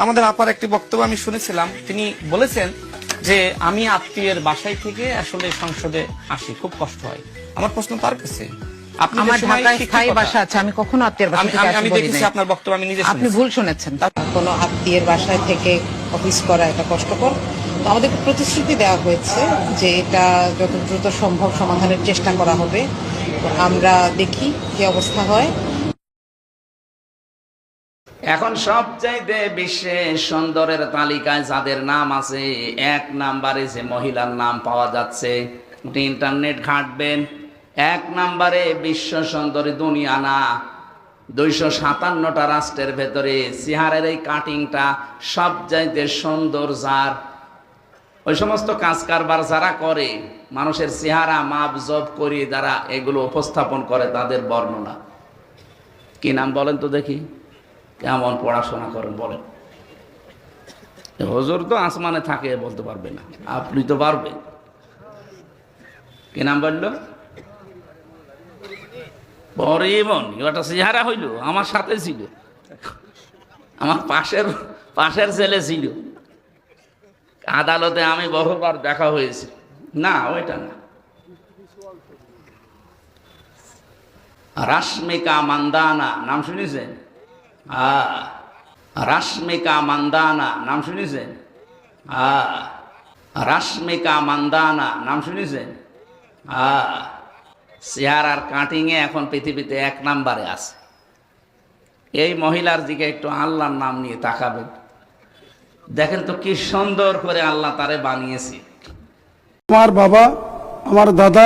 আমাদের আপার একটি বক্তব্য আমি শুনেছিলাম, তিনি বলেছেন যে আমি আত্মীয়ের বাসায় থেকে আসলে সংসদে আসি, খুব কষ্ট হয়। আমার প্রশ্ন তার কাছে, আপনি আমার ঢাকায় স্থায়ী বাসা আছে, আমি কখনো আত্মীয়ের বাসা থেকে আসি আমি বলি দেখেছি নাই। আপনার বক্তব্য, আমি নিজে আপনি ভুল শুনেছেন। কোনো আত্মীয়ের বাসায় থেকে অফিস করা এটা কষ্টকর। তো আমাদেরকে প্রতিশ্রুতি দেওয়া হয়েছে যে এটা যত দ্রুত সম্ভব সমাধানের চেষ্টা করা হবে। তো আমরা দেখি কি অবস্থা হয়। এখন সবচাইতে বিশ্বে সুন্দরের তালিকায় যাদের নাম আছে, 1 নম্বরে যে মহিলার নাম পাওয়া যাচ্ছে, আপনি ইন্টারনেট ঘাঁটবেন, 1 নম্বরে বিশ্ব সুন্দরী দুনিয়ানা। 257টা রাষ্ট্রের ভেতরে চেহারের এই কাটিংটা সবচাইতে সুন্দর যার। ওই সমস্ত কাজ কারবার যারা করে, মানুষের চেহারা মাপ জব করে যারা এগুলো উপস্থাপন করে, তাদের বর্ণনা কি নাম বলেন তো দেখি? কেমন পড়াশোনা করেন বলেন? হুজুর তো আসমানে থাকে, বলতে পারবে না, আপনি তো পারবেন। কি নাম বললো? পরিমন। ওটা চেহারা হইল, আমার সাথে ছিল, আমার পাশের ছেলে ছিল, আদালতে আমি বহুবার দেখা হয়েছে। না, ওইটা না। রাশমিকা মান্দানা নাম শুনেছেন? রাশমিকা মান্দানা নাম শুনেছেন? রাশমিকা মান্দানা নাম শুনেছেন? চেহারার কাটিংয়ে এখন পৃথিবীতে 1 নম্বরে আছে। এই মহিলার দিকে একটু আল্লাহর নাম নিয়ে তাকাবেন, দেখেন তো কি সুন্দর করে আল্লাহ তারে বানিয়েছে। আমার বাবা, আমার দাদা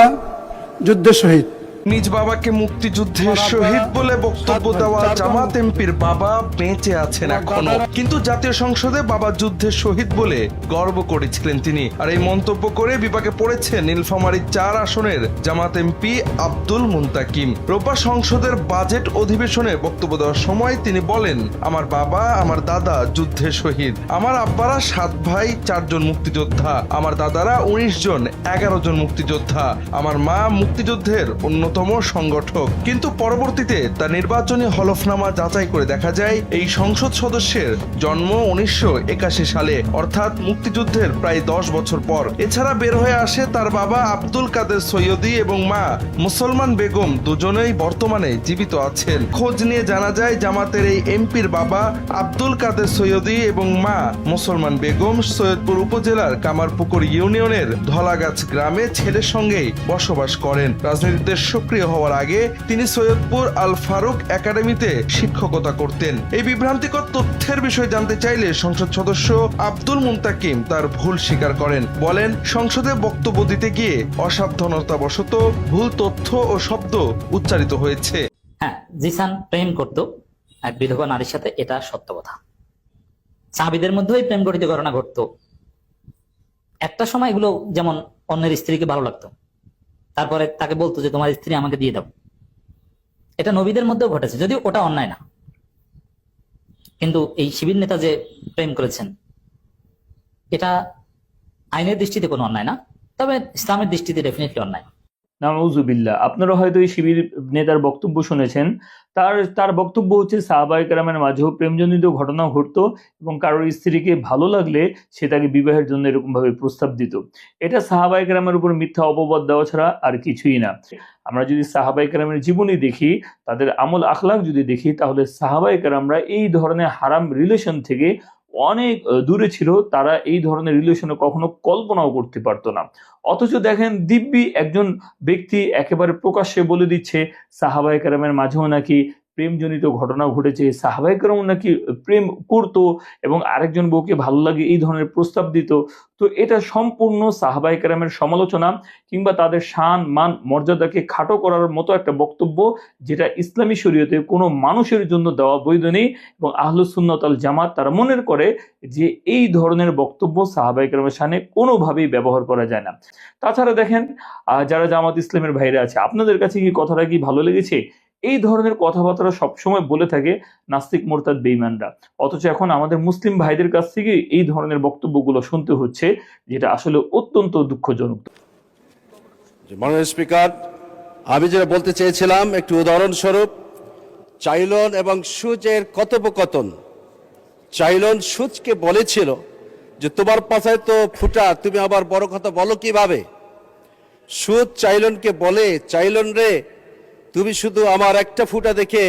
যুদ্ধে শহীদ। নিজ বাবাকে মুক্তিযুদ্ধের শহীদ বলে বক্তব্য দেওয়া জামাত এমপির বাবা বেঁচে আছেন এখনো, কিন্তু জাতীয় সংসদে বাবা যুদ্ধে শহীদ বলে গর্ব করেছিলেন তিনি। আর এই মন্তব্য করে বিপাকে পড়েছে নীলফামারী 4 আসনের জামাত এমপি আব্দুল মুন্তাকিম। রোববার সংসদের বাজেট অধিবেশনে বক্তব্য দেওয়ার সময় তিনি বলেন, আমার বাবা, আমার দাদা যুদ্ধে শহীদ, আমার আব্বারা 7 ভাই 4 জন মুক্তিযোদ্ধা, আমার দাদারা 19 জন 11 জন মুক্তিযোদ্ধা, আমার মা মুক্তিযুদ্ধের অন্যতম সংগঠক। কিন্তু পরবর্তীতে তার নির্বাচনী হলফনামা যাচাই করে দেখা যায় এই সংসদ সদস্যের জন্ম 1981 সালে, অর্থাৎ মুক্তিযুদ্ধের প্রায় 10 বছর পর। এছাড়া বের হয়ে আসে তার বাবা আব্দুল কাদের সৈয়দী এবং মা মুসলমান বেগম দুজনেই বর্তমানে জীবিত আছেন। খোঁজ নিয়ে জানা যায় জামাতের এই এমপির বাবা আব্দুল কাদের সৈয়দী এবং মা মুসলমান বেগম সৈয়দপুর উপজেলার কামারপুকুর ইউনিয়নের ধলাগাছ গ্রামে ছেলের সঙ্গেই বসবাস করেন। রাজনীতিতে সক্রিয় হওয়ার আগে তিনি সৈয়দপুর আল ফারুক একাডেমিতে শিক্ষকতা করতেন। এই বিভ্রান্তিকর তথ্যের বিষয়ে জানতে চাইলে সংসদ সদস্য আব্দুল মুন্তাকিম তার ভুল স্বীকার করেন। বলেন, সংসদে বক্তব্য দিতে গিয়ে অসাবধানতাবশত ভুল তথ্য ও শব্দ উচ্চারিত হয়েছে। হ্যাঁ, জিসান প্রেম করত এক বিধবা নারীর সাথে, এটা সত্য কথা। সাহাবীদের মধ্যেই প্রেম গঠিত ঘটনা ঘটতো। একটা সময় এগুলো যেমন অন্যের স্ত্রীকে ভালো লাগতো, তারপরে তাকে বলতো যে তোমার স্ত্রী আমাকে দিয়ে দাও। এটা নবীদের মধ্যেও ঘটেছে, যদিও ওটা অন্যায় না। কিন্তু এই শিবির নেতা যে প্রেম করেছেন, এটা আইনের দৃষ্টিতে কোনো অন্যায় না, তবে ইসলামের দৃষ্টিতে ডেফিনেটলি অন্যায়। নাউজুবিল্লাহ। আপনারা হয়তো এই শিবির নেতার বক্তব্য শুনেছেন। তার বক্তব্য হচ্ছে সাহাবায়ে কেরামের মাঝেও প্রেমজনিত ঘটনা ঘটতো এবং কারোর স্ত্রীকে ভালো লাগলে সে তাকে বিবাহের জন্য এরকম ভাবে প্রস্তাব দিত। এটা সাহাবায়ে কেরামের উপর মিথ্যা অপবাদ দেওয়া ছাড়া আর কিছুই না। আমরা যদি সাহাবায়ে কেরামের জীবনী দেখি, তাদের আমল আখলাক যদি দেখি, তাহলে সাহাবায়ে কেরামরা এই ধরনের হারাম রিলেশন থেকে অনেক দূরে ছিল। তারা এই ধরনের রিলেশনে কখনো কল্পনাও করতে পারতো না। অথচ দেখেন, দিব্যি একজন ব্যক্তি একেবারে প্রকাশ্যে বলে দিচ্ছে সাহাবায়ে কেরামের মাঝেও নাকি প্রেমজনিত ঘটনা ঘটেছে, সাহাবায়ে কেরাম নাকি প্রেম করতো এবং আরেকজন বউকে ভালো লাগে এই ধরনের প্রস্তাব দিত। তো এটা সম্পূর্ণ সাহাবায়ে কেরামের সমালোচনা কিংবা তাদের শান মান মর্যাদাকে খাটো করার মতো একটা বক্তব্য, যেটা ইসলামী শরীয়তে কোনো মানুষের জন্য দেওয়া বৈধ নেই। এবং আহলুস সুন্নাত ওয়াল জামাত তারা মনে করে যে এই ধরনের বক্তব্য সাহাবায়ে কেরামের শানে কোনোভাবেই ব্যবহার করা যায় না। তাছাড়া দেখেন, যারা জামাত ইসলামের ভাইরা আছে, আপনাদের কাছে কি কথাটা কি ভালো লেগেছে? এই ধরনের কথাবার্তা সবসময় বলে থাকে নাস্তিক মোরতাদ বেঈমানরা, অথচ এখন আমাদের মুসলিম ভাইদের কাছ থেকে এই ধরনের বক্তব্যগুলো শুনতে হচ্ছে, যেটা আসলে অত্যন্ত দুঃখজনক। মাননীয় স্পিকার, আমি যেটা বলতে চেয়েছিলাম, একটু উদাহরণস্বরূপ চাইলন এবং সুচের কথোপকথন চাইলন সুচকে বলেছিল যে তোমার পাশায় তো ফুটা, তুমি আবার বড় কথা বলো কিভাবে? সুচ চাইলনকে বলে, চাইলন রে, তুমি শুধু আমার একটা ফুটা দেখে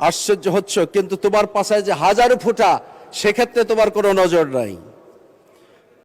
আশ্চর্য হচ্ছ, কিন্তু তোমার পাশায় যে হাজারো ফুটা, সেক্ষেত্রে তোমার কোনো নজর নাই।